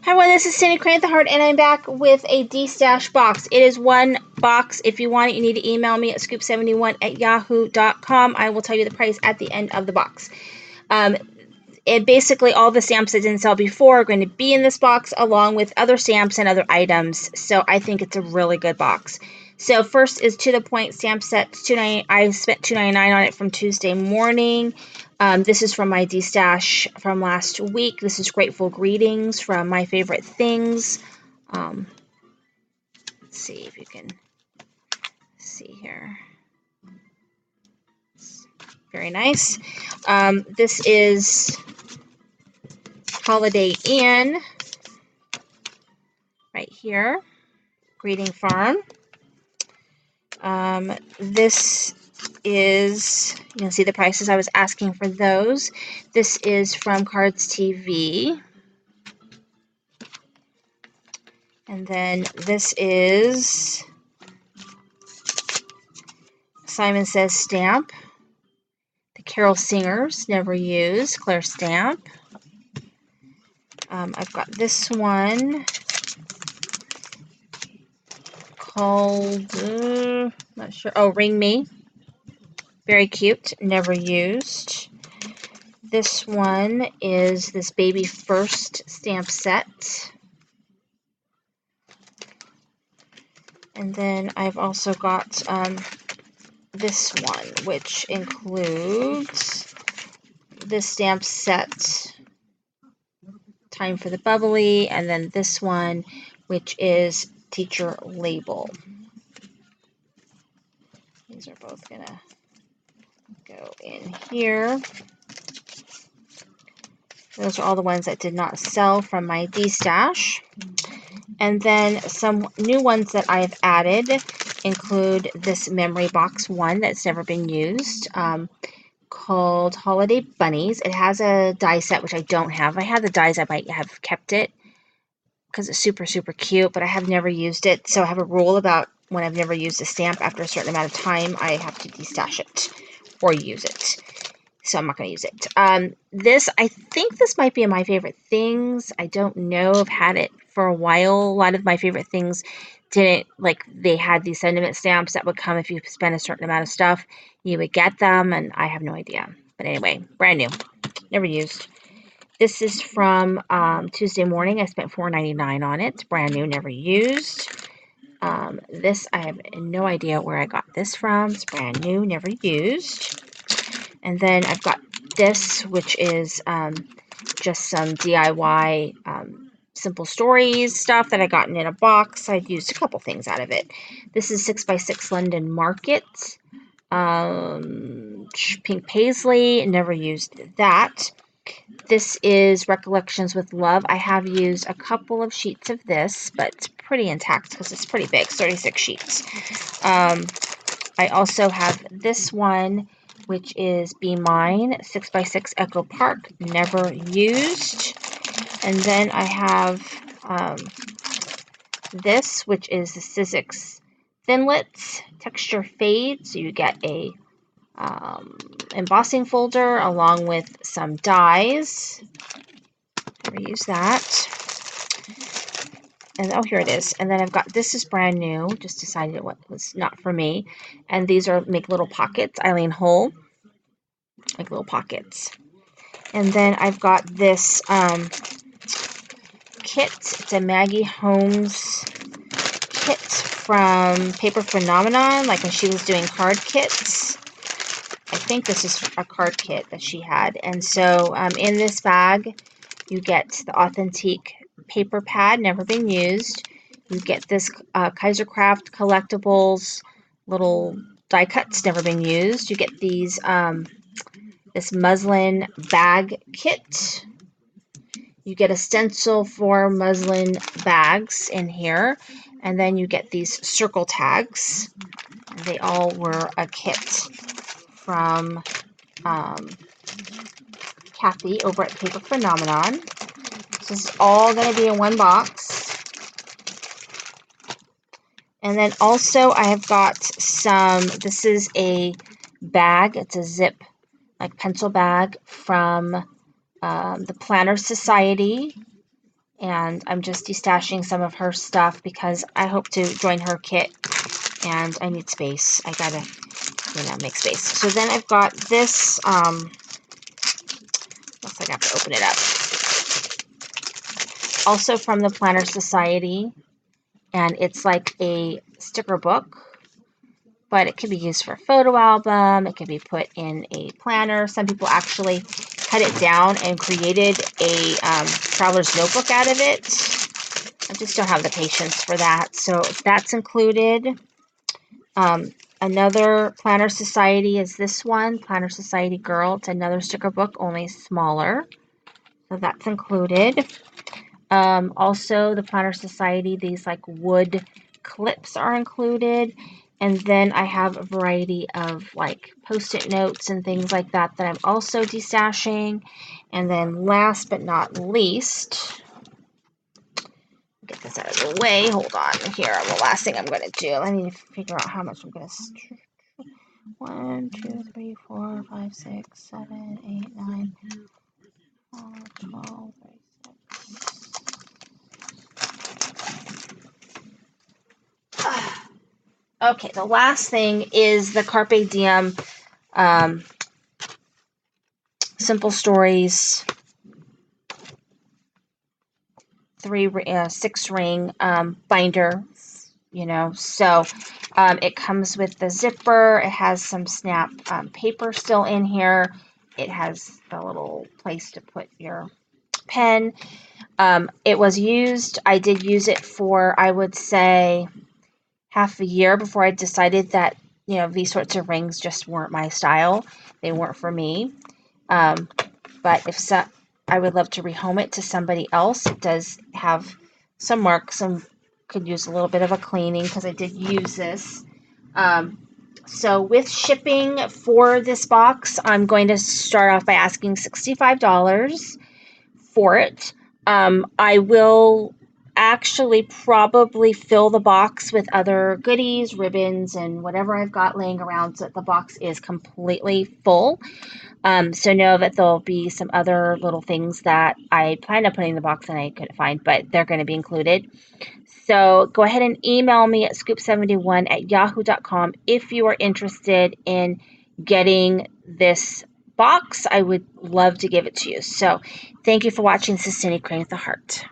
Hi everyone, this is Sandy Crane at the Heart, and I'm back with a Destash box. It is one box. If you want it, you need to email me at scoop71@yahoo.com. I will tell you the price at the end of the box. And basically all the stamps that didn't sell before are going to be in this box, along with other stamps and other items. So I think it's a really good box. So first is To The Point stamp set. I spent $2.99 on it from Tuesday morning. This is from my Destash from last week. This is Grateful Greetings from My Favorite Things. Let's see if you can see here. Very nice. This is Holiday Inn right here. Greeting Farm. This is, you can see the prices. I was asking for those. This is from Cards TV. And then this is Simon Says stamp. The Carol Singers, never used, Claire stamp. I've got this one called, not sure, oh, Ring Me. Very cute, never used. This one is this Baby First stamp set. And then I've also got this one, which includes this stamp set, Time for the Bubbly, and then this one, which is Teacher Label. These are both gonna go in here. Those are all the ones that did not sell from my Destash. And then some new ones that I've added include this memory box one that's never been used, called Holiday Bunnies. It has a die set, which I don't have. If I had the dies, I might have kept it because it's super, super cute, but I have never used it. So I have a rule about when I've never used a stamp, after a certain amount of time, I have to destash it or use it. So I'm not going to use it. I think this might be in My Favorite Things. I don't know. I've had it for a while. A lot of My Favorite Things didn't, like, they had these sentiment stamps that would come if you spend a certain amount of stuff. You would get them, and I have no idea. But anyway, brand new. Never used. This is from Tuesday morning. I spent $4.99 on it. Brand new, never used. This, I have no idea where I got this from. It's brand new, never used. And then I've got this, which is just some DIY simple stories stuff that I gotten in a box. I've used a couple things out of it. This is 6x6 London Market. Pink Paisley, never used that. This is Recollections with Love. I have used a couple of sheets of this, but it's pretty intact because it's pretty big, 36 sheets. I also have this one, which is Be Mine, 6x6 Echo Park, never used. And then I have this, which is the Sizzix Thinlits Texture Fade. So you get a embossing folder along with some dies. Never use that. And oh, here it is. And then I've got, this is brand new. Just decided what was not for me. And these are Make Little Pockets, Eileen Hull. Make Little Pockets. And then I've got this kit. It's a Maggie Holmes kit from Paper Phenomenon, like when she was doing card kits. I think this is a card kit that she had. And so in this bag, you get the authentic paper pad, never been used. You get this Kaiser Craft Collectibles little die cuts, never been used. You get these this muslin bag kit. You get a stencil for muslin bags in here. And then you get these circle tags. They all were a kit from Kathy over at Paper Phenomenon. This is all going to be in one box. And then also I have got some, this is a bag. It's a zip, like pencil bag from the Planner Society. And I'm just destashing some of her stuff because I hope to join her kit and I need space. I gotta, make space. So then I've got this, looks like I have to open it up. Also from the Planner Society, and it's like a sticker book, but it can be used for a photo album. It can be put in a planner. Some people actually cut it down and created a traveler's notebook out of it. I just don't have the patience for that. So that's included. Another Planner Society is this one, Planner Society Girl. It's another sticker book, only smaller. So that's included. Also, the Planner Society, these like wood clips are included. And then I have a variety of like post-it notes and things like that that I'm also destashing. And then last but not least, get this out of the way. Hold on. Here, the last thing I'm going to do. I need to figure out how much I'm going to... 1, 2, 3, 4, 5, 6, 7, 8, 9, 12, 36. Okay, the last thing is the Carpe Diem Simple Stories 6 ring binder, so it comes with the zipper. It has some snap paper still in here. It has the little place to put your pen. It was used, I did use it for, I would say, half a year before I decided that, these sorts of rings just weren't my style. They weren't for me. But I would love to rehome it to somebody else. It does have some marks and could use a little bit of a cleaning because I did use this. So with shipping for this box, I'm going to start off by asking $65 for it. I will actually probably fill the box with other goodies, ribbons, and whatever I've got laying around so that the box is completely full. So know that there'll be some other little things that I planned on putting in the box and I couldn't find, but they're going to be included. So go ahead and email me at scoop71@yahoo.com if you are interested in getting this box. I would love to give it to you. So thank you for watching. This is Cindy Crane with the Heart.